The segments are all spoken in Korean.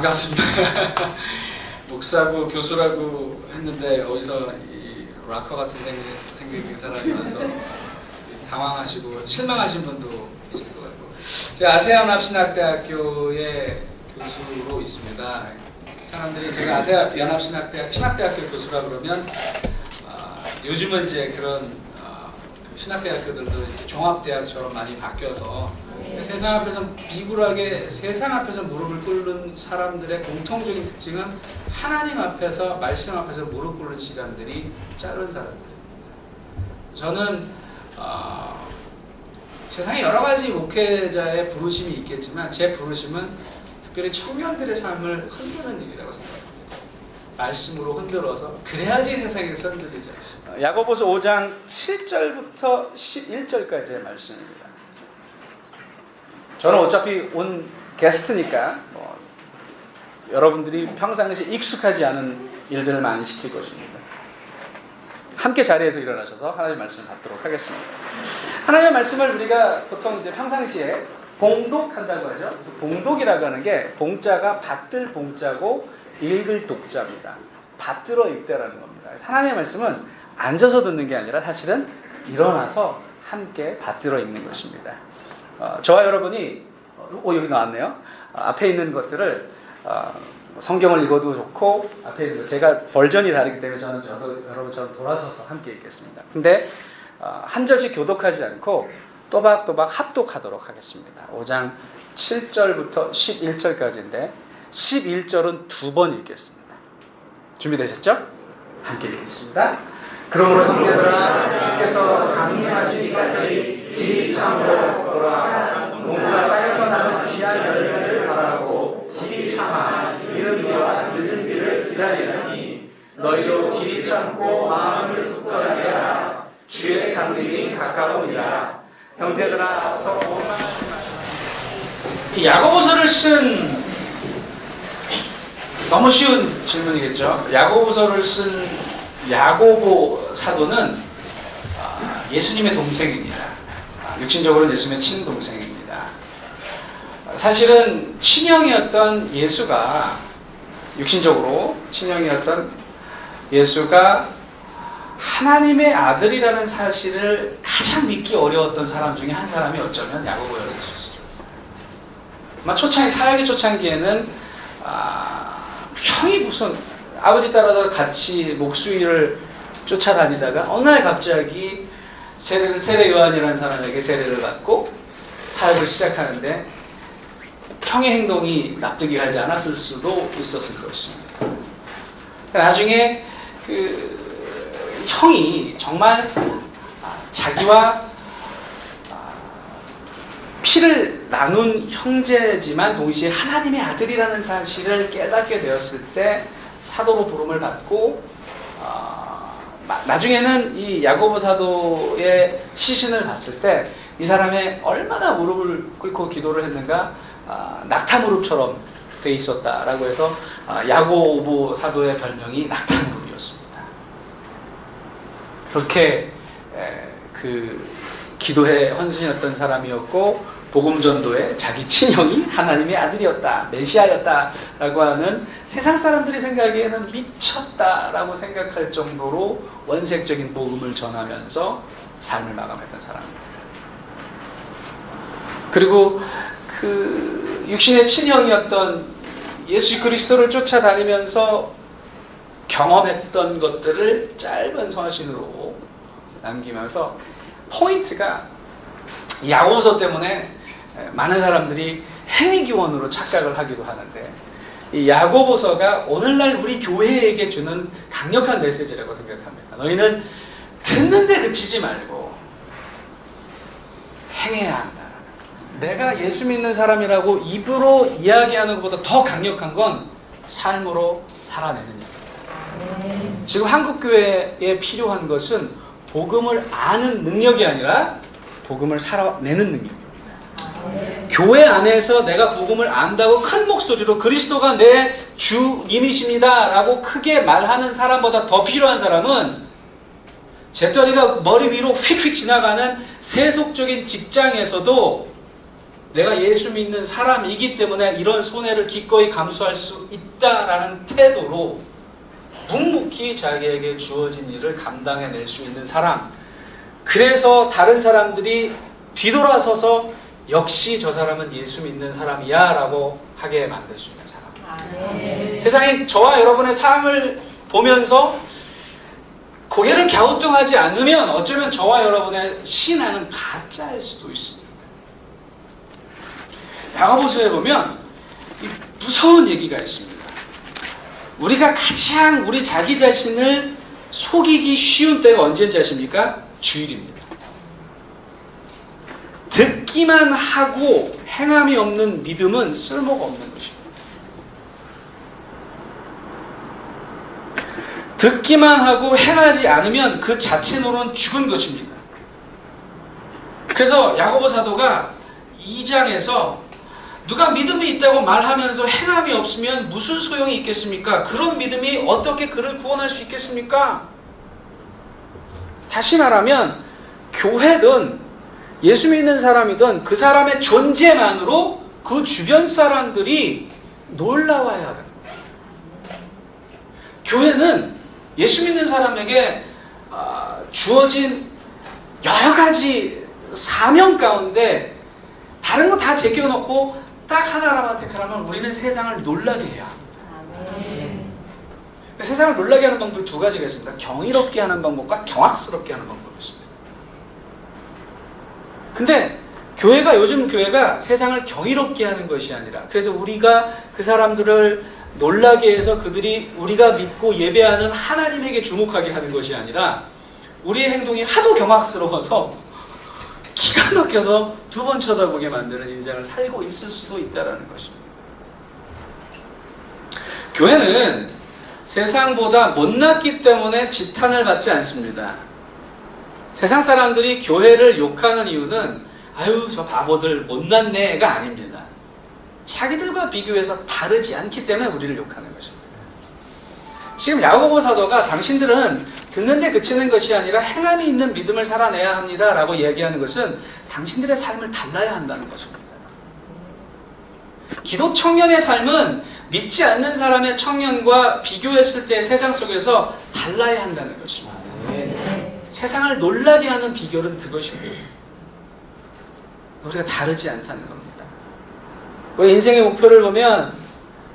반갑습니다. 목사고 교수라고 했는데 어디서 이 락커 같은 생긴 사람이 와서 당황하시고 실망하신 분도 계실 것 같고, 제가 아세아연합신학대학교의 교수로 있습니다. 사람들이 제가 아세아연합신학대학 신학대학교 교수라 그러면 요즘은 이제 그런 신학대학교들도 이렇게 종합대학처럼 많이 바뀌어서 세상 앞에서 비굴하게 세상 앞에서 무릎을 꿇는 사람들의 공통적인 특징은 하나님 앞에서 말씀 앞에서 무릎 꿇는 시간들이 짧은 사람들입니다. 저는 세상에 여러 가지 목회자의 부르심이 있겠지만 제 부르심은 특별히 청년들의 삶을 흔드는 일이라고 생각합니다. 말씀으로 흔들어서 그래야지 세상에서 흔들리지 않습니다. 야고보서 5장 7절부터 11절까지의 말씀입니다. 저는 어차피 온 게스트니까 여러분들이 평상시에 익숙하지 않은 일들을 많이 시킬 것입니다. 함께 자리에서 일어나셔서 하나님의 말씀을 받도록 하겠습니다. 하나님의 말씀을 우리가 보통 이제 평상시에 봉독한다고 하죠. 봉독이라고 하는 게 봉자가 받들 봉자고 읽을 독자입니다. 받들어 읽다라는 겁니다. 하나님의 말씀은 앉아서 듣는 게 아니라 사실은 일어나서 함께 받들어 읽는 것입니다. 저와 여러분이 여기 나왔네요. 앞에 있는 것들을 성경을 읽어도 좋고 앞에 있는 것, 제가 버전이 다르기 때문에 저도 여러분처럼 돌아서서 함께 읽겠습니다. 근데 한 절씩 교독하지 않고 또박또박 합독하도록 하겠습니다. 5장 7절부터 11절까지인데 11절은 2번 읽겠습니다. 준비되셨죠? 함께 읽겠습니다. 그러므로 형제들아, 주께서 강림하시기까지 길이 참으로 돌아가 농부가 땅에서 나는 귀한 열매를 바라고 길이 참아 이른 비와 늦은 비를 기다리느니 너희도 길이 참고 마음을 굳건하게 하라. 주의 강림이 가까우니라. 형제들아, 어서 원망하지 마시라. 야고보서를 쓴, 너무 쉬운 질문이겠죠. 야고보서를 쓴 야고보 사도는 예수님의 동생입니다. 육신적으로는 예수님의 친동생입니다. 사실은 친형이었던 예수가, 육신적으로 친형이었던 예수가 하나님의 아들이라는 사실을 가장 믿기 어려웠던 사람 중에 한 사람이 어쩌면 야고보였을 수 있어요. 아마 사역의 초창기에는 형이 무슨 아버지 따라서 같이 목수일을 쫓아다니다가 어느 날 갑자기 세례 요한이라는 사람에게 세례를 받고 사역을 시작하는데 형의 행동이 납득이 가지 않았을 수도 있었을 것입니다. 나중에 형이 정말 자기와 피를 나눈 형제지만 동시에 하나님의 아들이라는 사실을 깨닫게 되었을 때 사도로 부름을 받고 나중에는 이 야고보 사도의 시신을 봤을 때 이 사람의 얼마나 무릎을 꿇고 기도를 했는가, 낙타 무릎처럼 돼 있었다라고 해서 야고보 사도의 별명이 낙타 무릎이었습니다. 그렇게 기도에 헌신이었던 사람이었고 복음 전도에 자기 친형이 하나님의 아들이었다, 메시아였다라고 하는 세상 사람들이 생각하기에는 미쳤다라고 생각할 정도로 원색적인 복음을 전하면서 삶을 마감했던 사람입니다. 그리고 육신의 친형이었던 예수 그리스도를 쫓아다니면서 경험했던 것들을 짧은 서신으로 남기면서 포인트가 야고보서 때문에 많은 사람들이 행위기원으로 착각을 하기도 하는데 이 야고보서가 오늘날 우리 교회에게 주는 강력한 메시지라고 생각합니다. 너희는 듣는데 그치지 말고 행해야 한다. 내가 예수 믿는 사람이라고 입으로 이야기하는 것보다 더 강력한 건 삶으로 살아내는 일입니다. 지금 한국교회에 필요한 것은 복음을 아는 능력이 아니라 복음을 살아내는 능력입니다. 교회 안에서 내가 복음을 안다고 큰 목소리로 그리스도가 내 주님이십니다 라고 크게 말하는 사람보다 더 필요한 사람은 재떨이가 머리 위로 휙휙 지나가는 세속적인 직장에서도 내가 예수 믿는 사람이기 때문에 이런 손해를 기꺼이 감수할 수 있다라는 태도로 묵묵히 자기에게 주어진 일을 감당해낼 수 있는 사람. 그래서 다른 사람들이 뒤돌아서서 역시 저 사람은 예수 믿는 사람이야 라고 하게 만들 수 있는 사람. 세상이 저와 여러분의 삶을 보면서 고개를 갸우뚱하지 않으면 어쩌면 저와 여러분의 신앙은 가짜일 수도 있습니다. 야고보서에 보면 무서운 얘기가 있습니다. 우리가 가장 우리 자기 자신을 속이기 쉬운 때가 언제인지 아십니까? 주일입니다. 듣기만 하고 행함이 없는 믿음은 쓸모가 없는 것입니다. 듣기만 하고 행하지 않으면 그 자체로는 죽은 것입니다. 그래서 야고보 사도가 2장에서 누가 믿음이 있다고 말하면서 행함이 없으면 무슨 소용이 있겠습니까? 그런 믿음이 어떻게 그를 구원할 수 있겠습니까? 다시 말하면 교회든 예수 믿는 사람이든 그 사람의 존재만으로 그 주변 사람들이 놀라워야 합니다. 교회는 예수 믿는 사람에게 주어진 여러 가지 사명 가운데 다른 거 다 제껴놓고 딱 하나만 택하라면 우리는 세상을 놀라게 해야 합니다. 세상을 놀라게 하는 방법이 두 가지가 있습니다. 경이롭게 하는 방법과 경악스럽게 하는 방법이 있습니다. 근데 요즘 교회가 세상을 경이롭게 하는 것이 아니라, 그래서 우리가 그 사람들을 놀라게 해서 그들이 우리가 믿고 예배하는 하나님에게 주목하게 하는 것이 아니라 우리의 행동이 하도 경악스러워서 기가 막혀서 두 번 쳐다보게 만드는 인생을 살고 있을 수도 있다는 것입니다. 교회는 세상보다 못났기 때문에 지탄을 받지 않습니다. 세상 사람들이 교회를 욕하는 이유는 아유 저 바보들 못났네가 아닙니다. 자기들과 비교해서 다르지 않기 때문에 우리를 욕하는 것입니다. 지금 야고보 사도가 당신들은 듣는데 그치는 것이 아니라 행함이 있는 믿음을 살아내야 합니다 라고 얘기하는 것은 당신들의 삶을 달라야 한다는 것입니다. 기독 청년의 삶은 믿지 않는 사람의 청년과 비교했을 때 세상 속에서 달라야 한다는 것입니다. 세상을 놀라게 하는 비결은 그것입니다. 우리가 다르지 않다는 겁니다. 우리 인생의 목표를 보면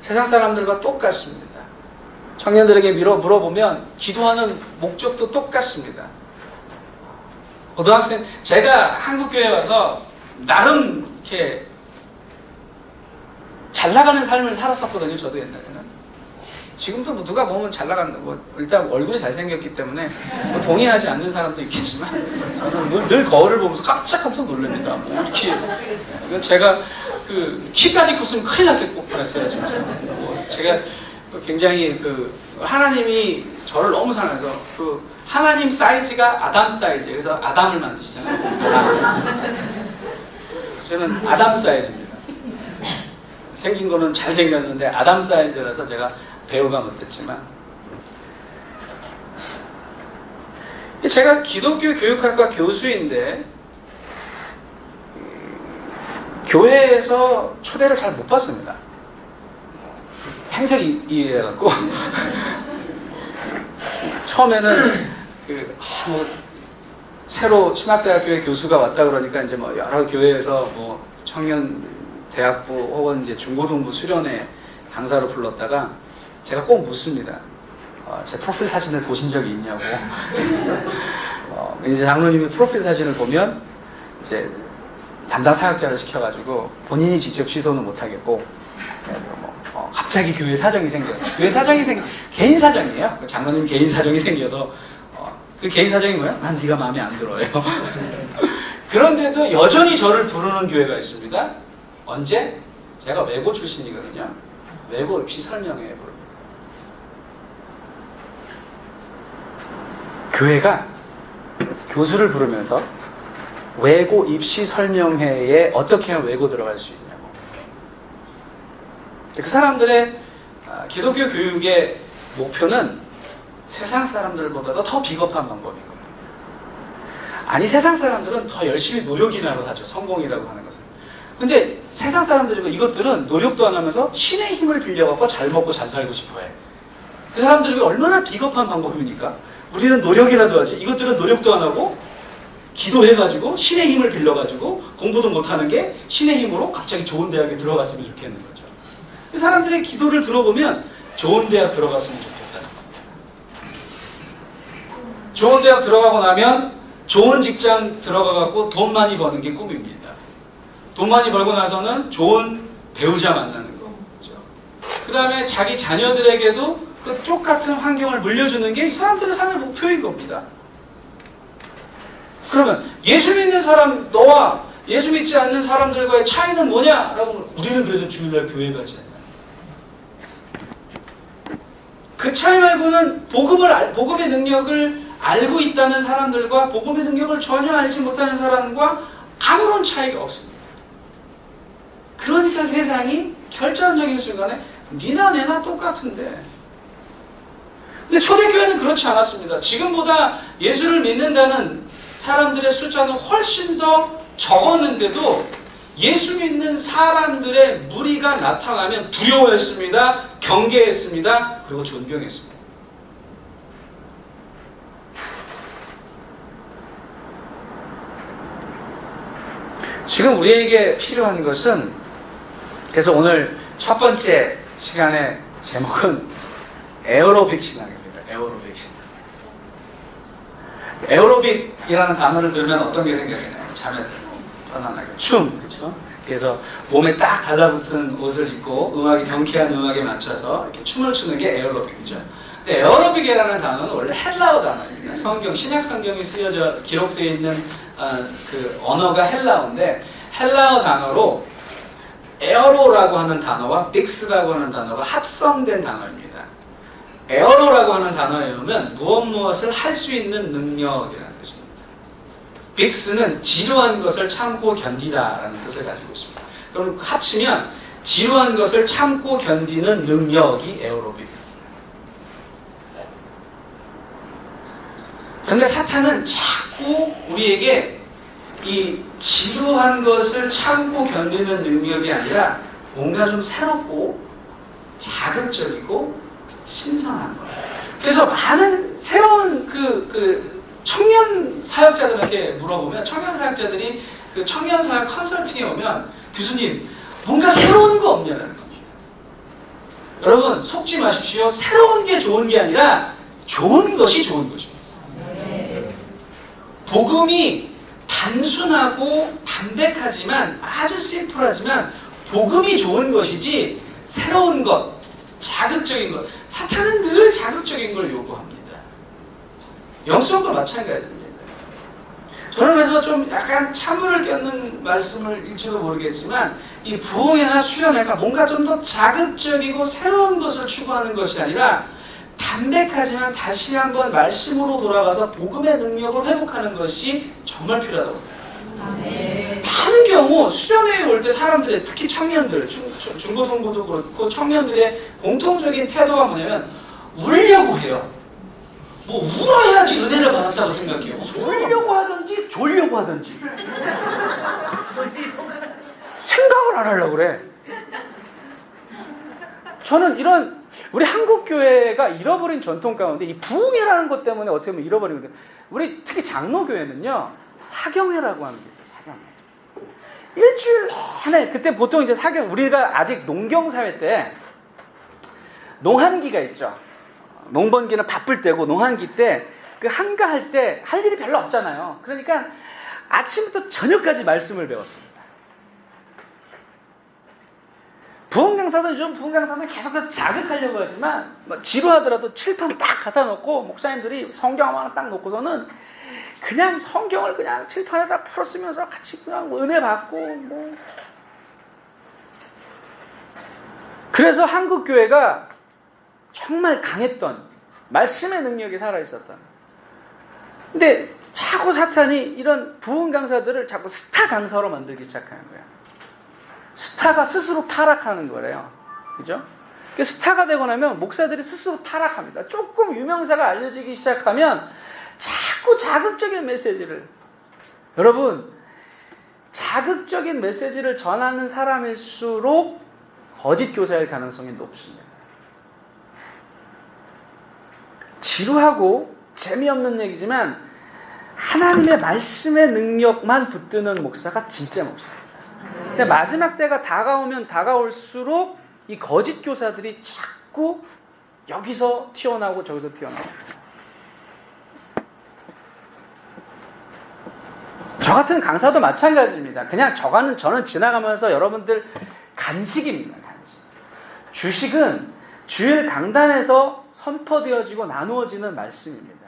세상 사람들과 똑같습니다. 청년들에게 물어보면 기도하는 목적도 똑같습니다. 고등학생, 제가 한국교회 와서 나름 이렇게 잘 나가는 삶을 살았었거든요. 저도 옛날에는. 지금도 누가 보면 잘 나간다. 일단 얼굴이 잘생겼기 때문에 동의하지 않는 사람도 있겠지만 저는 늘 거울을 보면서 깜짝깜짝 놀랍니다. 이렇게 제가 키까지 컸으면 큰일 났을 뻔했어요. 진짜. 제가 굉장히 하나님이 저를 너무 사랑해서 하나님 사이즈가 아담 사이즈예요. 그래서 아담을 만드시잖아요. 아담. 저는 아담 사이즈입니다. 생긴 거는 잘생겼는데 아담 사이즈라서 제가 배우가 못됐지만, 제가 기독교 교육학과 교수인데 교회에서 초대를 잘 못 받습니다. 행색이 이해해갖고 처음에는 새로 신학대학교에 교수가 왔다 그러니까 이제 여러 교회에서 청년 대학부 혹은 이제 중고등부 수련회 강사로 불렀다가 제가 꼭 묻습니다. 제 프로필 사진을 보신 적이 있냐고. 이제 장로님이 프로필 사진을 보면 이제 담당 사역자를 시켜가지고 본인이 직접 취소는 못하겠고, 갑자기 교회 사정이 생겨서, 개인 사정이에요. 장로님 개인 사정이 생겨서, 그 개인 사정이 뭐야? 난 네가 마음에 안 들어요. 그런데도 여전히 저를 부르는 교회가 있습니다. 언제? 제가 외고 출신이거든요. 외고 입시 설명회에 부릅니다. 교회가 교수를 부르면서 외고 입시 설명회에 어떻게 하면 외고 들어갈 수 있냐고. 그 사람들의 기독교 교육의 목표는 세상 사람들보다도 더 비겁한 방법인 거예요. 아니, 세상 사람들은 더 열심히 노력이라고 하죠. 성공이라고 하는 것은. 근데 세상 사람들이 이것들은 노력도 안 하면서 신의 힘을 빌려갖고 잘 먹고 잘 살고 싶어해. 그 사람들이 얼마나 비겁한 방법입니까? 우리는 노력이라도 하지. 이것들은 노력도 안 하고 기도해가지고 신의 힘을 빌려가지고 공부도 못하는 게 신의 힘으로 갑자기 좋은 대학에 들어갔으면 좋겠는 거죠. 그 사람들의 기도를 들어보면 좋은 대학 들어갔으면 좋겠다는 겁니다. 좋은 대학 들어가고 나면 좋은 직장 들어가갖고 돈 많이 버는 게 꿈입니다. 돈 많이 벌고 나서는 좋은 배우자 만나는 거죠. 그 다음에 자기 자녀들에게도 그 똑같은 환경을 물려주는 게 이 사람들의 삶의 목표인 겁니다. 그러면 예수 믿는 사람, 너와 예수 믿지 않는 사람들과의 차이는 뭐냐라고 우리는 그래도 주일날 교회 가지 않냐. 그 차이 말고는 복음의 능력을 알고 있다는 사람들과 복음의 능력을 전혀 알지 못하는 사람과 아무런 차이가 없습니다. 그러니까 세상이 결정적인 순간에 니나 내나 똑같은데. 근데 초대교회는 그렇지 않았습니다. 지금보다 예수를 믿는다는 사람들의 숫자는 훨씬 더 적었는데도 예수 믿는 사람들의 무리가 나타나면 두려워했습니다. 경계했습니다. 그리고 존경했습니다. 지금 우리에게 필요한 것은, 그래서 오늘 첫 번째 시간의 제목은 에어로빅 신앙입니다. 에어로빅 신앙. 에어로빅이라는 단어를 들으면 어떤 게 생각나요? 잠에 편안하게 춤, 그렇죠? 그래서 몸에 딱 달라붙은 옷을 입고 경쾌한 음악에 맞춰서 이렇게 춤을 추는 게 에어로빅이죠. 근데 에어로빅이라는 단어는 원래 헬라어 단어입니다. 신약 성경이 쓰여져 기록되어 있는 그 언어가 헬라어인데, 헬라어 단어로 에어로라고 하는 단어와 빅스라고 하는 단어가 합성된 단어입니다. 에어로라고 하는 단어에 의하면 무엇을 할 수 있는 능력이라는 뜻입니다. 빅스는 지루한 것을 참고 견디다라는 뜻을 가지고 있습니다. 그럼 합치면 지루한 것을 참고 견디는 능력이 에어로빅입니다. 그런데 사탄은 자꾸 우리에게 이 지루한 것을 참고 견디는 능력이 아니라 뭔가 좀 새롭고 자극적이고 신선한 거예요. 그래서 많은 새로운 청년 사역자들에게 물어보면, 청년 사역자들이 그 청년 사역 컨설팅에 오면, 교수님 뭔가 새로운 거 없냐는 겁니다. 여러분 속지 마십시오. 새로운 게 좋은 게 아니라 좋은 것이 좋은 것입니다. 복음이 단순하고 담백하지만, 아주 심플하지만 복음이 좋은 것이지 새로운 것, 자극적인 것. 사탄은 늘 자극적인 걸 요구합니다. 영성도 마찬가지입니다. 저는 그래서 좀 약간 찬물을 껴는 말씀일지도 모르겠지만, 이 부흥회나 수련회가 뭔가 좀 더 자극적이고 새로운 것을 추구하는 것이 아니라 담백하지만 다시 한번 말씀으로 돌아가서 복음의 능력을 회복하는 것이 정말 필요하다고 봅니다. 많은 경우 수련회에 올 때 사람들의, 특히 청년들, 중고등부도 그렇고 청년들의 공통적인 태도가 뭐냐면 울려고 해요. 뭐 울어야지 은혜를 받았다고 생각해요. 울려고 하든지 졸려고 하든지 생각을 안 하려고 그래. 저는 우리 한국 교회가 잃어버린 전통 가운데 이 부흥회라는 것 때문에 어떻게 보면 잃어버린 건데, 우리 특히 장로교회는요 사경회라고 하는 게 있어요. 사경회. 일주일 내내, 그때 보통 이제 우리가 아직 농경사회 때 농한기가 있죠. 농번기는 바쁠 때고, 농한기 때 그 한가할 때 할 일이 별로 없잖아요. 그러니까 아침부터 저녁까지 말씀을 배웠습니다. 부흥강사는 계속해서 자극하려고 하지만, 지루하더라도 칠판 딱 갖다 놓고 목사님들이 성경 하나 딱 놓고서는 그냥 성경을 그냥 칠판에다 풀어쓰면서 같이 그냥 은혜 받고 그래서 한국 교회가 정말 강했던, 말씀의 능력이 살아있었던. 근데 자꾸 사탄이 이런 부흥 강사들을 자꾸 스타 강사로 만들기 시작하는 거예요. 스타가 스스로 타락하는 거래요. 그죠? 스타가 되고 나면 목사들이 스스로 타락합니다. 조금 유명사가 알려지기 시작하면 자꾸 자극적인 메시지를. 여러분, 자극적인 메시지를 전하는 사람일수록 거짓 교사일 가능성이 높습니다. 지루하고 재미없는 얘기지만 하나님의 말씀의 능력만 붙드는 목사가 진짜 목사입니다. 근데 마지막 때가 다가오면 다가올수록 이 거짓 교사들이 자꾸 여기서 튀어나오고 저기서 튀어나오고. 저 같은 강사도 마찬가지입니다. 그냥 저는 지나가면서 여러분들 간식입니다. 간식. 주식은 주일 강단에서 선포되어지고 나누어지는 말씀입니다.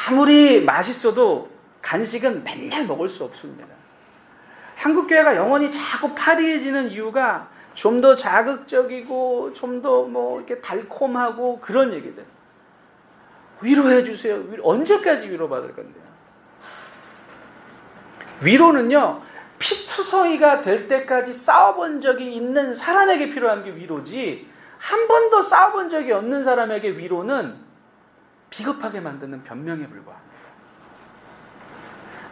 아무리 맛있어도 간식은 맨날 먹을 수 없습니다. 한국교회가 영원히 자꾸 파리해지는 이유가 좀 더 자극적이고 좀 더 이렇게 달콤하고 그런 얘기들. 위로해 주세요. 언제까지 위로받을 건데요? 위로는요, 피투성이가 될 때까지 싸워본 적이 있는 사람에게 필요한 게 위로지, 한 번도 싸워본 적이 없는 사람에게 위로는 비겁하게 만드는 변명에 불과합니다.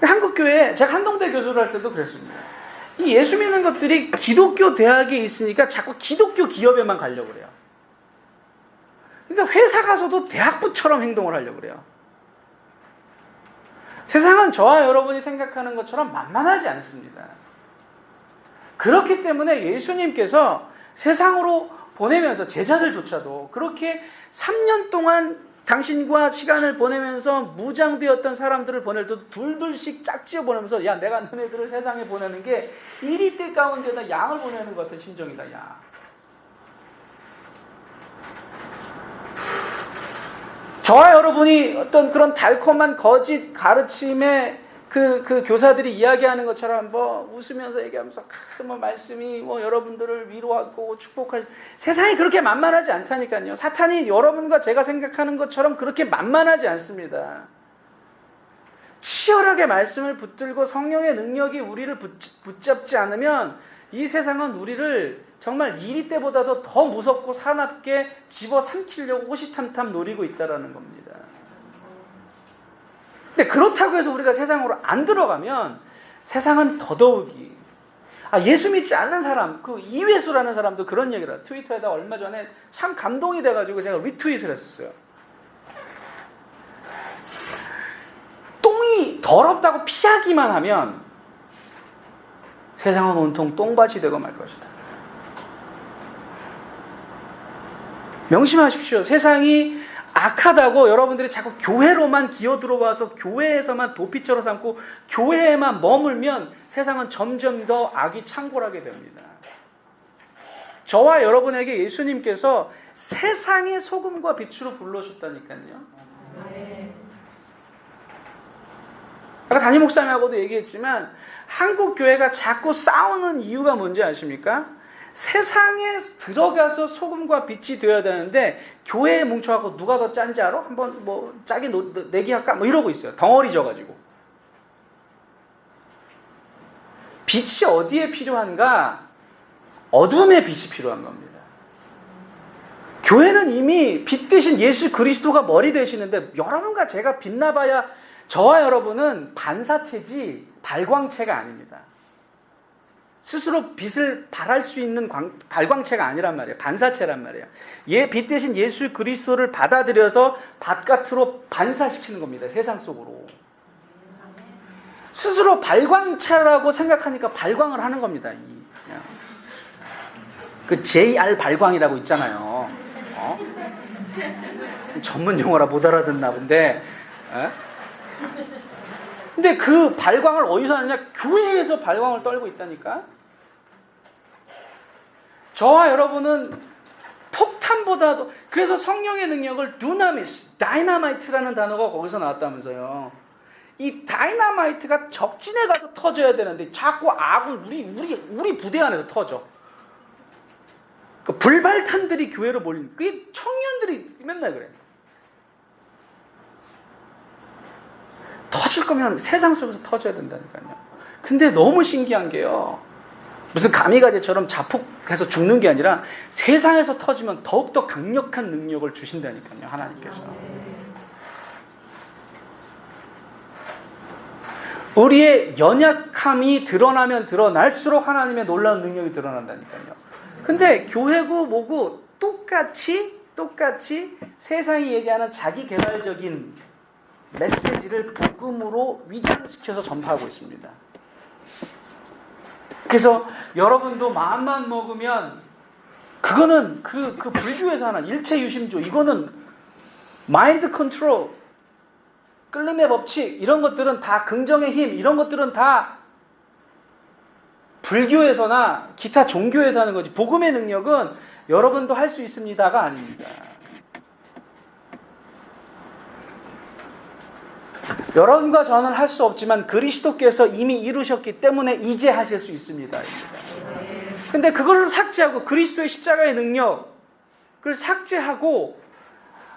한국교회, 제가 한동대 교수를 할 때도 그랬습니다. 이 예수 믿는 것들이 기독교 대학에 있으니까 자꾸 기독교 기업에만 가려고 그래요. 그러니까 회사 가서도 대학부처럼 행동을 하려고 그래요. 세상은 저와 여러분이 생각하는 것처럼 만만하지 않습니다. 그렇기 때문에 예수님께서 세상으로 보내면서 제자들조차도 그렇게 3년 동안 당신과 시간을 보내면서 무장되었던 사람들을 보낼 때도 둘둘씩 짝지어 보내면서 야, 내가 너네들을 세상에 보내는 게 이리떼 가운데다 양을 보내는 것 같은 심정이다. 야. 저와 여러분이 어떤 그런 달콤한 거짓 가르침에 그 교사들이 이야기하는 것처럼 웃으면서 얘기하면서 말씀이 여러분들을 위로하고 축복할, 세상이 그렇게 만만하지 않다니까요. 사탄이 여러분과 제가 생각하는 것처럼 그렇게 만만하지 않습니다. 치열하게 말씀을 붙들고 성령의 능력이 우리를 붙잡지 않으면 이 세상은 우리를 정말 이리 때보다도 더 무섭고 사납게 집어삼키려고 호시탐탐 노리고 있다는 겁니다. 근데 그렇다고 해서 우리가 세상으로 안 들어가면 세상은 더더욱이, 예수 믿지 않는 사람, 그 이회수라는 사람도 그런 얘기를 해요. 트위터에다 얼마 전에 참 감동이 돼가지고 제가 리트윗을 했었어요. 똥이 더럽다고 피하기만 하면 세상은 온통 똥밭이 되고 말 것이다. 명심하십시오. 세상이 악하다고 여러분들이 자꾸 교회로만 기어 들어와서 교회에서만 도피처로 삼고 교회에만 머물면 세상은 점점 더 악이 창궐하게 됩니다. 저와 여러분에게 예수님께서 세상의 소금과 빛으로 불러주셨다니까요. 아까 담임 목사님하고도 얘기했지만 한국 교회가 자꾸 싸우는 이유가 뭔지 아십니까? 세상에 들어가서 소금과 빛이 되어야 되는데 교회에 뭉쳐갖고 누가 더 짠지 알아? 한번 짜게 내기 할까? 이러고 있어요. 덩어리 져가지고. 빛이 어디에 필요한가? 어둠의 빛이 필요한 겁니다. 교회는 이미 빛 대신 예수 그리스도가 머리 되시는데 여러분과 제가 빛나봐야 저와 여러분은 반사체지 발광체가 아닙니다. 스스로 빛을 발할 수 있는 발광체가 아니란 말이에요. 반사체란 말이에요. 빛 대신 예수 그리스도를 받아들여서 바깥으로 반사시키는 겁니다. 세상 속으로. 스스로 발광체라고 생각하니까 발광을 하는 겁니다. 그 JR 발광이라고 있잖아요. 전문 용어라 못 알아듣나 본데. 근데 그 발광을 어디서 하느냐? 교회에서 발광을 떨고 있다니까. 저와 여러분은 폭탄보다도, 그래서 성령의 능력을 두나미스, 다이나마이트라는 단어가 거기서 나왔다면서요. 이 다이나마이트가 적진에 가서 터져야 되는데 자꾸 아군 우리 부대 안에서 터져. 그 불발탄들이 교회로 몰리는, 그게 청년들이 맨날 그래. 터질 거면 세상 속에서 터져야 된다니까요. 근데 너무 신기한 게요, 무슨 가미가제처럼 자폭해서 죽는 게 아니라 세상에서 터지면 더욱더 강력한 능력을 주신다니까요, 하나님께서. 우리의 연약함이 드러나면 드러날수록 하나님의 놀라운 능력이 드러난다니까요. 근데 교회고 뭐고 똑같이 세상이 얘기하는 자기 개발적인 메시지를 복음으로 위장시켜서 전파하고 있습니다. 그래서 여러분도 마음만 먹으면 그거는 그 불교에서 하는 일체 유심조, 이거는 마인드 컨트롤, 끌림의 법칙, 이런 것들은 다 긍정의 힘, 이런 것들은 다 불교에서나 기타 종교에서 하는 거지. 복음의 능력은 여러분도 할 수 있습니다가 아닙니다. 여러분과 저는 할 수 없지만 그리스도께서 이미 이루셨기 때문에 이제 하실 수 있습니다. 근데 그걸 삭제하고 그리스도의 십자가의 능력을 삭제하고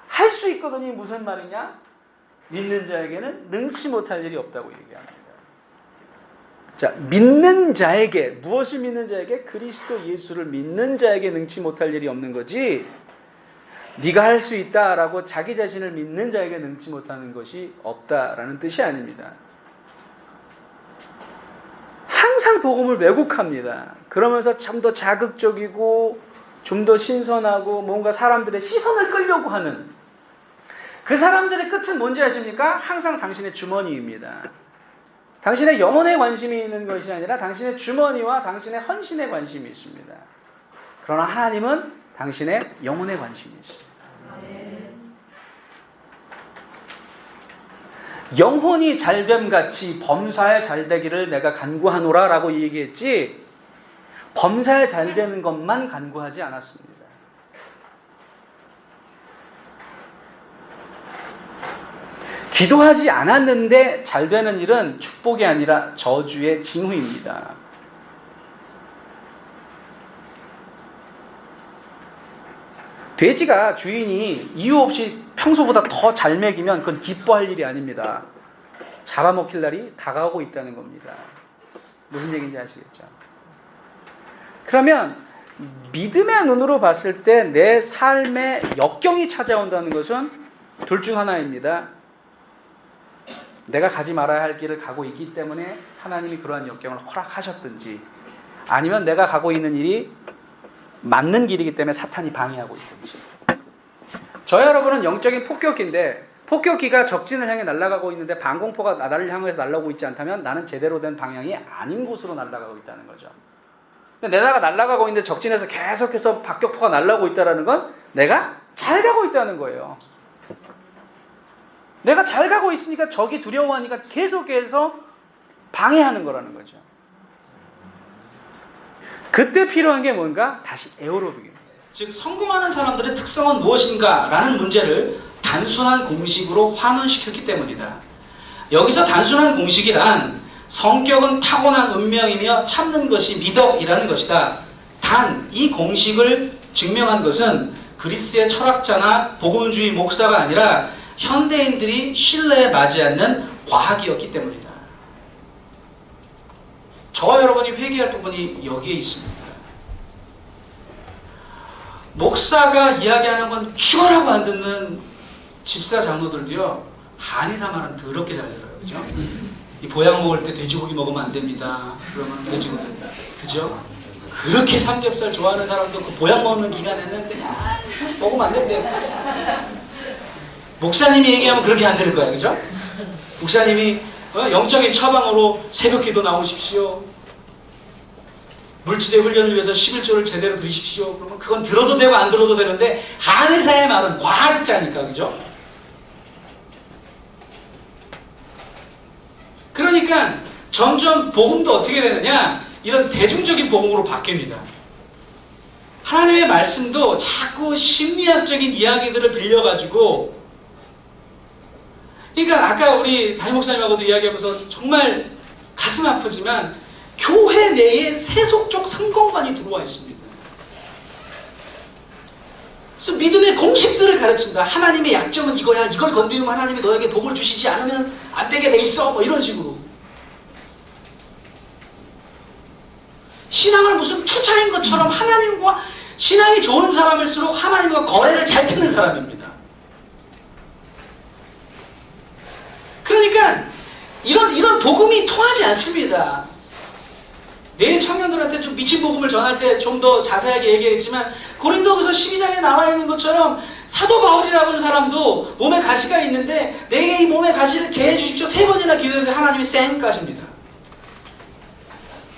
할 수 있거든요. 무슨 말이냐? 믿는 자에게는 능치 못할 일이 없다고 얘기합니다. 자, 믿는 자에게, 무엇을 믿는 자에게? 그리스도 예수를 믿는 자에게 능치 못할 일이 없는 거지, 네가 할 수 있다라고 자기 자신을 믿는 자에게 능치 못하는 것이 없다라는 뜻이 아닙니다. 항상 복음을 왜곡합니다. 그러면서 좀 더 자극적이고 좀 더 신선하고 뭔가 사람들의 시선을 끌려고 하는, 그 사람들의 끝은 뭔지 아십니까? 항상 당신의 주머니입니다. 당신의 영혼에 관심이 있는 것이 아니라 당신의 주머니와 당신의 헌신에 관심이 있습니다. 그러나 하나님은 당신의 영혼에 관심이 있습니다. 영혼이 잘됨같이 범사에 잘되기를 내가 간구하노라 라고 얘기했지, 범사에 잘되는 것만 간구하지 않았습니다. 기도하지 않았는데 잘되는 일은 축복이 아니라 저주의 징후입니다. 돼지가 주인이 이유 없이 평소보다 더 잘 먹이면 그건 기뻐할 일이 아닙니다. 잡아먹힐 날이 다가오고 있다는 겁니다. 무슨 얘기인지 아시겠죠? 그러면 믿음의 눈으로 봤을 때 내 삶에 역경이 찾아온다는 것은 둘 중 하나입니다. 내가 가지 말아야 할 길을 가고 있기 때문에 하나님이 그러한 역경을 허락하셨든지, 아니면 내가 가고 있는 일이 맞는 길이기 때문에 사탄이 방해하고 있든지. 저 여러분은 영적인 폭격기인데, 폭격기가 적진을 향해 날아가고 있는데 방공포가 나를 향해서 날아오고 있지 않다면 나는 제대로 된 방향이 아닌 곳으로 날아가고 있다는 거죠. 근데 내가 날아가고 있는데 적진에서 계속해서 박격포가 날아오고 있다는 건 내가 잘 가고 있다는 거예요. 내가 잘 가고 있으니까 적이 두려워하니까 계속해서 방해하는 거라는 거죠. 그때 필요한 게 뭔가? 다시 에어로빅입니다. 즉 성공하는 사람들의 특성은 무엇인가? 라는 문제를 단순한 공식으로 환원시켰기 때문이다. 여기서 단순한 공식이란 성격은 타고난 운명이며 참는 것이 미덕이라는 것이다. 단 이 공식을 증명한 것은 그리스의 철학자나 복음주의 목사가 아니라 현대인들이 신뢰에 맞지 않는 과학이었기 때문이다. 저와 여러분이 회개할 부분이 여기에 있습니다. 목사가 이야기하는 건 죽어라고 안 듣는 집사 장로들도요, 한의사 말은 더럽게 잘 들어요. 그죠? 이 보약 먹을 때 돼지고기 먹으면 안 됩니다. 그러면 돼지고기, 그죠? 그렇게 삼겹살 좋아하는 사람도 그 보약 먹는 기간에는 그냥 먹으면 안 된대요. 목사님이 얘기하면 그렇게 안 될 거야. 그죠? 목사님이 영적인 처방으로 새벽기도 나오십시오. 물질의 훈련을 위해서 11조를 제대로 드리십시오. 그러면 그건 들어도 되고 안 들어도 되는데 한의사의 말은 과학자니까. 그죠? 그러니까 점점 복음도 어떻게 되느냐? 이런 대중적인 복음으로 바뀝니다. 하나님의 말씀도 자꾸 심리학적인 이야기들을 빌려가지고, 그러니까 아까 우리 담임 목사님하고도 이야기하면서 정말 가슴 아프지만 교회 내에 세속적 성공관이 들어와 있습니다. 그래서 믿음의 공식들을 가르친다. 하나님의 약점은 이거야. 이걸 건드리면 하나님이 너에게 복을 주시지 않으면 안 되게 돼 있어. 뭐 이런 식으로. 신앙을 무슨 투자인 것처럼 하나님과, 신앙이 좋은 사람일수록 하나님과 거래를 잘 트는 사람입니다. 그러니까 이런 복음이 통하지 않습니다. 내일 청년들한테 좀 미친 복음을 전할 때 좀 더 자세하게 얘기했지만 고린도후서 12장에 나와 있는 것처럼 사도 바울이라고 하는 사람도 몸에 가시가 있는데 내게 이 몸에 가시를 제해 주십시오 3번이나 기도했는데 하나님이 쌩 까십니다.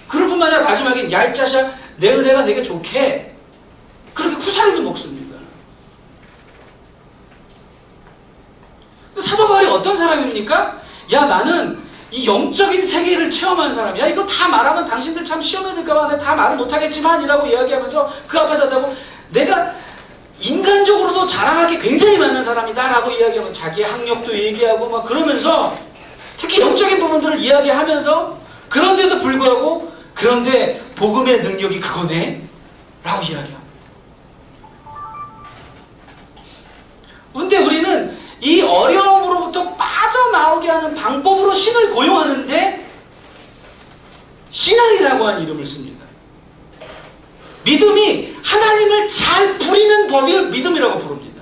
그럴 뿐만 아니라 마지막에 야 이 자식아 내 은혜가 내게 좋게 그렇게 구사리도 먹습니다. 사도 바울이 어떤 사람입니까? 야 나는 이 영적인 세계를 체험한 사람이야. 이거 다 말하면 당신들 참 시험에 들까봐 내가 다 말을 못하겠지만 이라고 이야기하면서 그 앞에 서다고 내가 인간적으로도 자랑할 게 굉장히 많은 사람이다 라고 이야기하면 자기의 학력도 얘기하고 막 그러면서 특히 영적인 부분들을 이야기하면서 그런데도 불구하고 그런데 복음의 능력이 그거네 라고 이야기합니다. 근데 우리는 이 어려움으로부터 빠져나오게 하는 방법으로 신을 고용하는데 신앙이라고 하는 이름을 씁니다. 믿음이 하나님을 잘 부리는 법을 믿음이라고 부릅니다.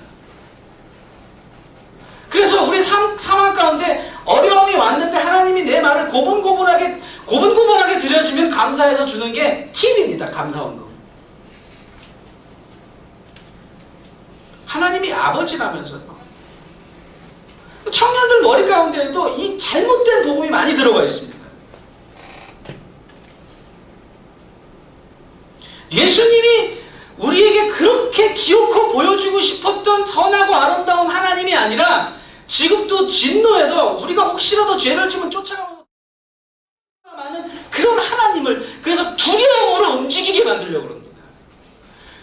그래서 우리 상황 가운데 어려움이 왔는데 하나님이 내 말을 고분고분하게 들려주면 감사해서 주는 게 팁입니다. 감사원금. 하나님이 아버지라면서요. 청년들 머리 가운데에도 이 잘못된 복음이 많이 들어가 있습니다. 예수님이 우리에게 그렇게 기어코 보여주고 싶었던 선하고 아름다운 하나님이 아니라 지금도 진노해서 우리가 혹시라도 죄를 지면 쫓아가면서 많은 그런 하나님을 그래서 두려움으로 움직이게 만들려고 그럽니다.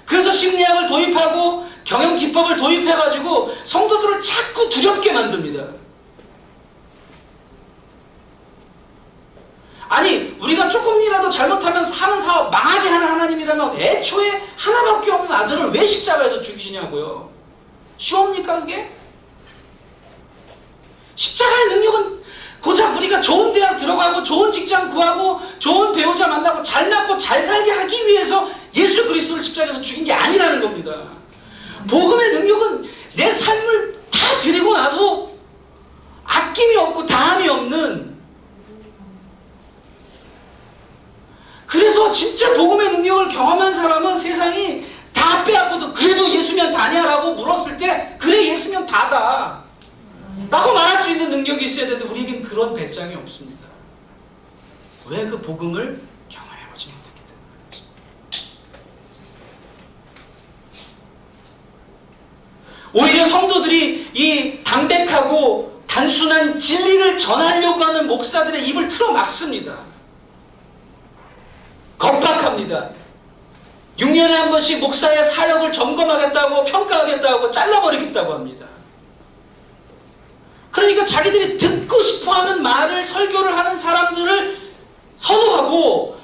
그래서 심리학을 도입하고 경영기법을 도입해가지고 성도들을 자꾸 두렵게 만듭니다. 아니 우리가 조금이라도 잘못하면 사는 사업 망하게 하는 하나님이라면 애초에 하나밖에 없는 아들을 왜 십자가에서 죽이시냐고요. 쉬웁니까 그게? 십자가의 능력은 고작 우리가 좋은 대학 들어가고 좋은 직장 구하고 좋은 배우자 만나고 잘 낳고 잘 살게 하기 위해서 예수 그리스도를 십자가에서 죽인 게 아니라는 겁니다. 복음의 능력은 내 삶을 다 드리고 나도 아낌이 없고 다함이 없는 그래서 진짜 복음의 능력을 경험한 사람은 세상이 다 빼앗고도 그래도 예수면 다냐 라고 물었을 때 그래 예수면 다다 라고 말할 수 있는 능력이 있어야 되는데 우리에겐 그런 배짱이 없습니다. 왜 그 복음을 경험해보지 못했기 때문에 오히려 성도들이 이 담백하고 단순한 진리를 전하려고 하는 목사들의 입을 틀어 막습니다. 겁박합니다. 6년에 한 번씩 목사의 사역을 점검하겠다고 평가하겠다고 잘라버리겠다고 합니다. 그러니까 자기들이 듣고 싶어하는 말을 설교를 하는 사람들을 선호하고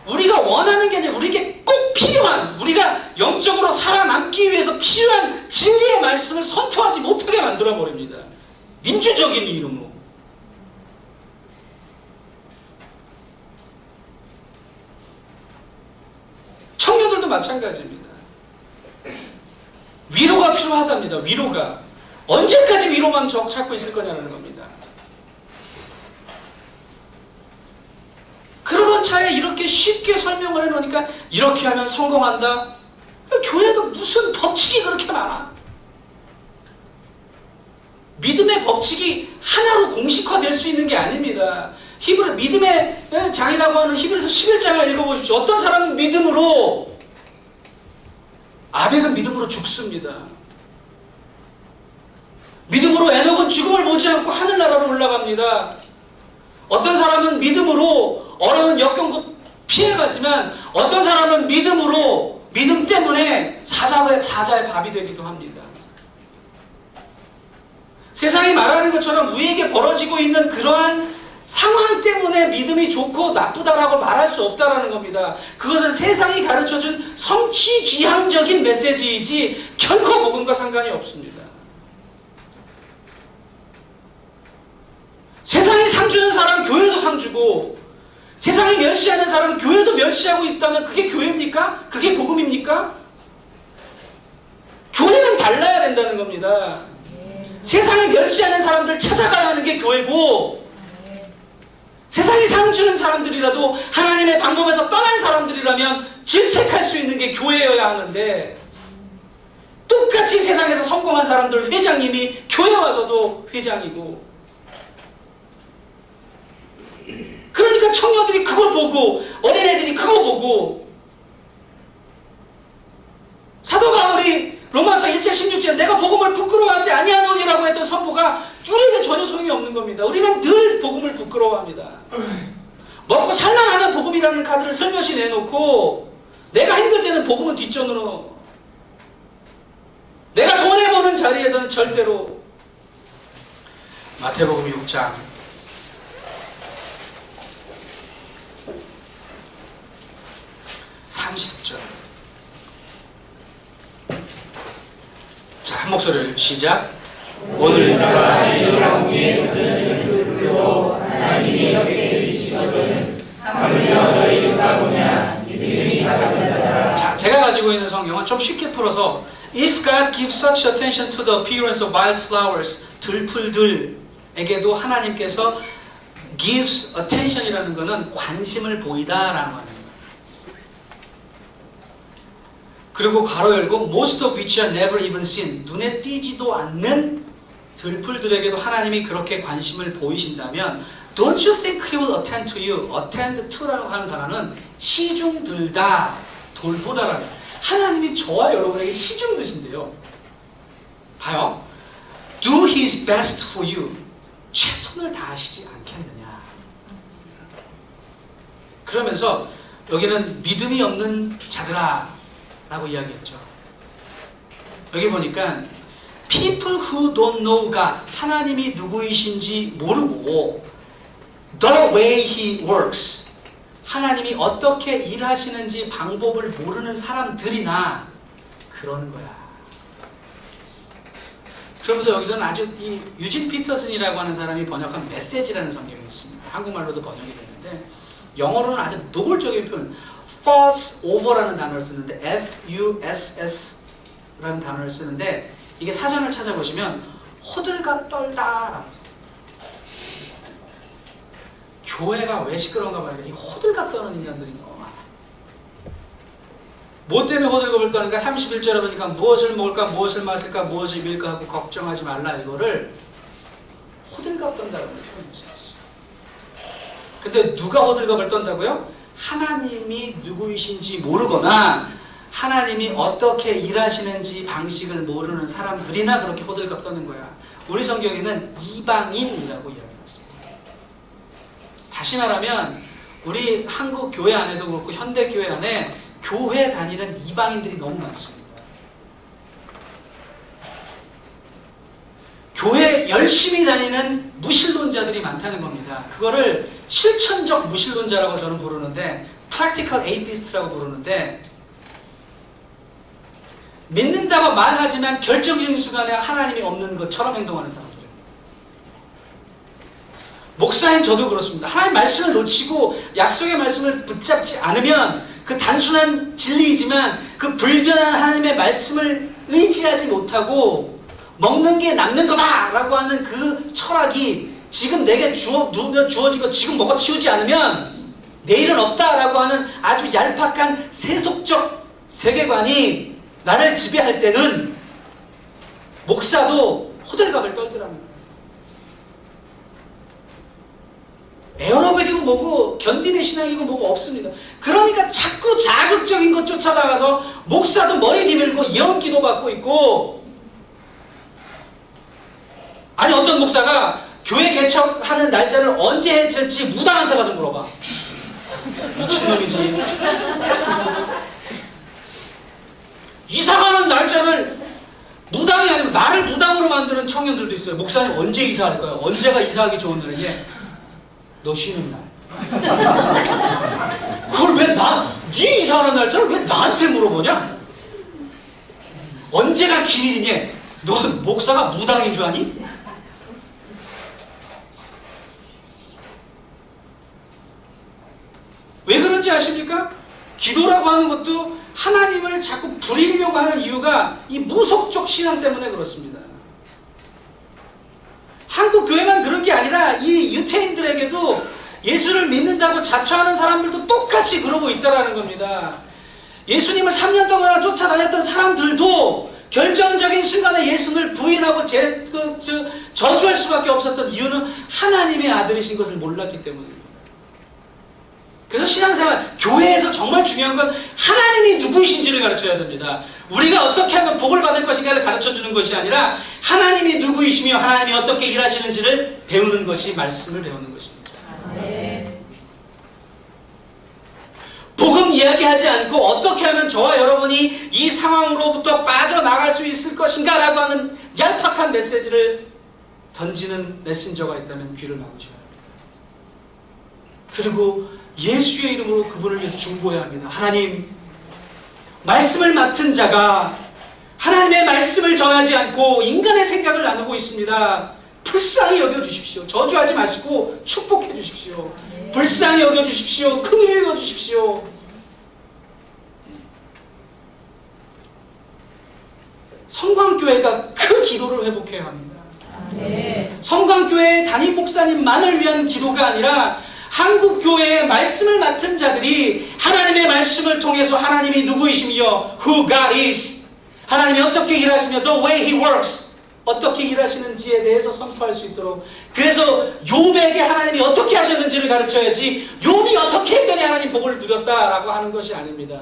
우리가 원하는 게 아니라 우리에게 꼭 필요한 우리가 영적으로 살아남기 위해서 필요한 진리의 말씀을 선포하지 못하게 만들어버립니다. 민주적인 이름으로. 청년들도 마찬가지입니다. 위로가 필요하답니다. 위로가. 언제까지 위로만 찾고 있을 거냐는 겁니다. 그러던 차에 이렇게 쉽게 설명을 해놓으니까 이렇게 하면 성공한다. 교회도 무슨 법칙이 그렇게 많아. 믿음의 법칙이 하나로 공식화될 수 있는 게 아닙니다. 믿음의 장이라고 하는 히브리서 11장을 읽어보십시오. 어떤 사람은 믿음으로 아벨은 믿음으로 죽습니다. 믿음으로 에녹은 죽음을 보지 않고 하늘나라로 올라갑니다. 어떤 사람은 믿음으로 어려운 역경도 피해가지만 어떤 사람은 믿음 때문에 사자의 밥이 되기도 합니다. 세상이 말하는 것처럼 우리에게 벌어지고 있는 그러한 상황 때문에 믿음이 좋고 나쁘다라고 말할 수 없다라는 겁니다. 그것은 세상이 가르쳐준 성취지향적인 메시지이지 결코 복음과 상관이 없습니다. 세상이 상 주는 사람 교회도 상 주고 세상이 멸시하는 사람 교회도 멸시하고 있다면 그게 교회입니까? 그게 복음입니까? 교회는 달라야 된다는 겁니다. 세상이 멸시하는 사람들 찾아가야 하는 게 교회고 세상이 상 주는 사람들이라도 하나님의 방법에서 떠난 사람들이라면 질책할 수 있는 게 교회여야 하는데, 똑같이 세상에서 성공한 사람들 회장님이 교회 와서도 회장이고, 그러니까 청년들이 그걸 보고, 어린애들이 그거 보고, 사도 바울이 로마서 1장 16절 내가 복음을 부끄러워하지 아니하노니라고 했던 선포가 우리에게 전혀 소용이 없는 겁니다. 우리는 늘 복음을 부끄러워합니다. 먹고 살만하는 복음이라는 카드를 슬며시 내놓고 내가 힘들 때는 복음은 뒷전으로, 내가 손해보는 자리에서는 절대로. 마태복음 6장 30절. 자, 한 목소리를 시작. 오늘 우리가 너희의 그릇으로 하나님이 옆에 계시거든 하물며 너희가 보냐 이들이 사라졌다. 자, 제가 가지고 있는 성경은 좀 쉽게 풀어서 If God gives such attention to the appearance of wildflowers, 들풀들에게도 하나님께서 gives attention이라는 것은 관심을 보이다라는 말입니다. 그리고 가로 열고 most of which are never even seen, 눈에 띄지도 않는 들풀들에게도 하나님이 그렇게 관심을 보이신다면 Don't you think He will attend to you? attend to라고 하는 단어는 시중 들다, 돌보다라는, 하나님이 저와 여러분에게 시중 드신대요. 봐요. Do His best for you. 최선을 다하시지 않겠느냐. 그러면서 여기는 믿음이 없는 자들아 라고 이야기했죠. 여기 보니까 people who don't know God, 하나님이 누구이신지 모르고 the way He works, 하나님이 어떻게 일하시는지 방법을 모르는 사람들이나 그러는 거야. 그러면서 여기서는 아주 이 유진 피터슨이라고 하는 사람이 번역한 메시지라는 성경이 있습니다. 한국말로도 번역이 됐는데 영어로는 아주 노골적인 표현, fuss over라는 단어를 쓰는데 F-U-S-S라는 단어를 쓰는데 이게 사전을 찾아보시면 호들갑 떨다. 교회가 왜 시끄러운가 말이야. 이 호들갑 떠는 인간들이 너무 많아. 뭐 때문에 호들갑을 떠는가? 31절에 보니까 무엇을 먹을까, 무엇을 마실까, 무엇을 입을까 하고 걱정하지 말라, 이거를 호들갑 떤다라고 표현을 썼어요. 근데 누가 호들갑을 떤다고요? 하나님이 누구이신지 모르거나 하나님이 어떻게 일하시는지 방식을 모르는 사람들이나 그렇게 호들갑 떠는 거야. 우리 성경에는 이방인이라고 이야기했습니다. 다시 말하면 우리 한국 교회 안에도 그렇고 현대 교회 안에 교회 다니는 이방인들이 너무 많습니다. 교회 열심히 다니는 무신론자들이 많다는 겁니다. 그거를 실천적 무신론자라고 저는 부르는데, practical atheist라고 부르는데, 믿는다고 말하지만 결정적인 순간에 하나님이 없는 것처럼 행동하는 사람들입니다. 목사인 저도 그렇습니다. 하나님 말씀을 놓치고 약속의 말씀을 붙잡지 않으면 그 단순한 진리이지만 그 불변한 하나님의 말씀을 의지하지 못하고 먹는 게 남는 거다라고 하는 그 철학이 지금 내게 주어지고 지금 먹어 치우지 않으면 내일은 없다라고 하는 아주 얄팍한 세속적 세계관이 나를 지배할 때는 목사도 호들갑을 떨더랍니다. 에어로빅이고 뭐고 견딘의 신앙이고 뭐고 없습니다. 그러니까 자꾸 자극적인 것 쫓아다가서 목사도 머리 내밀고 예언 기도 받고 있고, 아니 어떤 목사가 교회 개척하는 날짜를 언제 해줄지 무당한테 가서 물어봐. 미친놈이지. 이사가는 날짜를 무당이 아니고 나를 무당으로 만드는 청년들도 있어요. 목사님 언제 이사할 거야? 언제가 이사하기 좋은 날이냐? 너 쉬는 날. 그걸 왜 네 이사하는 날짜를 왜 나한테 물어보냐? 언제가 기일이냐? 너 목사가 무당인 줄 아니? 왜 그런지 아십니까? 기도라고 하는 것도 하나님을 자꾸 부리려고 하는 이유가 이 무속적 신앙 때문에 그렇습니다. 한국 교회만 그런 게 아니라 이 유태인들에게도 예수를 믿는다고 자처하는 사람들도 똑같이 그러고 있다라는 겁니다. 예수님을 3년 동안 쫓아다녔던 사람들도 결정적인 순간에 예수를 부인하고 저주할 수밖에 없었던 이유는 하나님의 아들이신 것을 몰랐기 때문입니다. 그래서 신앙생활, 교회에서 정말 중요한 건 하나님이 누구이신지를 가르쳐야 됩니다. 우리가 어떻게 하면 복을 받을 것인가를 가르쳐주는 것이 아니라 하나님이 누구이시며 하나님이 어떻게 일하시는지를 배우는 것이 말씀을 배우는 것입니다. 복음 이야기하지 않고 어떻게 하면 저와 여러분이 이 상황으로부터 빠져나갈 수 있을 것인가 라고 하는 얄팍한 메시지를 던지는 메신저가 있다면 귀를 막으셔야 합니다. 그리고 예수의 이름으로 그분을 위해서 중보해야 합니다. 하나님, 말씀을 맡은 자가 하나님의 말씀을 전하지 않고 인간의 생각을 나누고 있습니다. 불쌍히 여겨주십시오. 저주하지 마시고 축복해 주십시오. 불쌍히 여겨주십시오. 긍휼히 여겨주십시오. 성광교회가 그 기도를 회복해야 합니다. 성광교회 담임 목사님만을 위한 기도가 아니라 한국교회의 말씀을 맡은 자들이 하나님의 말씀을 통해서 하나님이 누구이시며 Who God is, 하나님이 어떻게 일하시며 The way He works, 어떻게 일하시는지에 대해서 선포할 수 있도록, 그래서 욥에게 하나님이 어떻게 하셨는지를 가르쳐야지 욥이 어떻게 했더니 하나님 복을 누렸다라고 하는 것이 아닙니다.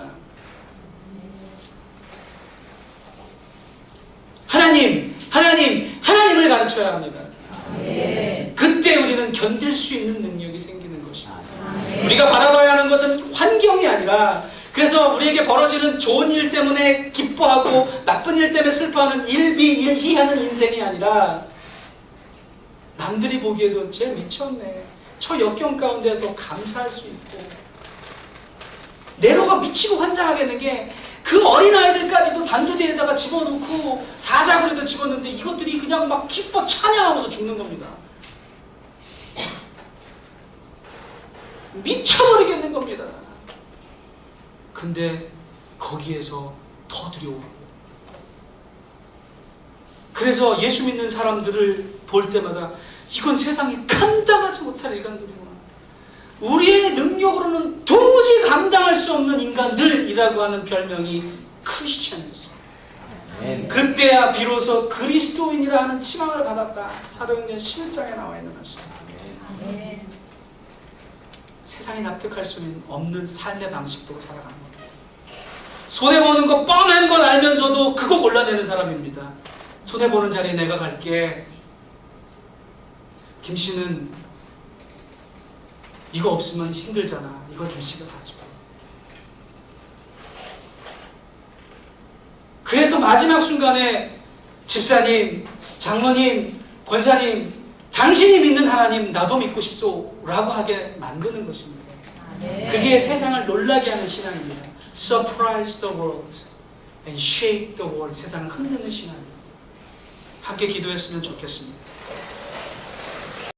하나님을 가르쳐야 합니다. 그때 우리는 견딜 수 있는 능력이 생기는 것입니다. 우리가 바라봐야 하는 것은 환경이 아니라, 그래서 우리에게 벌어지는 좋은 일 때문에 기뻐하고 나쁜 일 때문에 슬퍼하는 일비일희하는 인생이 아니라, 남들이 보기에도 쟤 미쳤네, 저 역경 가운데도 감사할 수 있고, 네로가 미치고 환장하겠는 게 그 어린아이들까지도 단두대에다가 집어넣고 사자구리도 집어넣는데 이것들이 그냥 막 기뻐 찬양하면서 죽는 겁니다. 미쳐버리겠는 겁니다. 근데 거기에서 더 두려워하고, 그래서 예수 믿는 사람들을 볼 때마다 이건 세상이 감당하지 못할 인간들이구나, 우리의 능력으로는 도무지 감당할 수 없는 인간들이라고 하는 별명이 크리스천이었습니다. 그때야 비로소 그리스도인이라 하는 칭함을 받았다. 사도행전 11장에 나와 있는 말씀입니다. 세상이 납득할 수 없는 삶의 방식으로 살아가는 겁니다. 손해보는 거 뻔한 건 알면서도 그거 골라내는 사람입니다. 손해보는 자리에 내가 갈게. 김씨는 이거 없으면 힘들잖아. 이거 김씨가 가지고. 그래서 마지막 순간에 집사님, 장로님, 권사님, 당신이 믿는 하나님 나도 믿고 싶소 라고 하게 만드는 것입니다. 그게 세상을 놀라게 하는 신앙입니다. Surprise the world and shake the world. 세상을 흔드는 신앙입니다. 함께 기도했으면 좋겠습니다.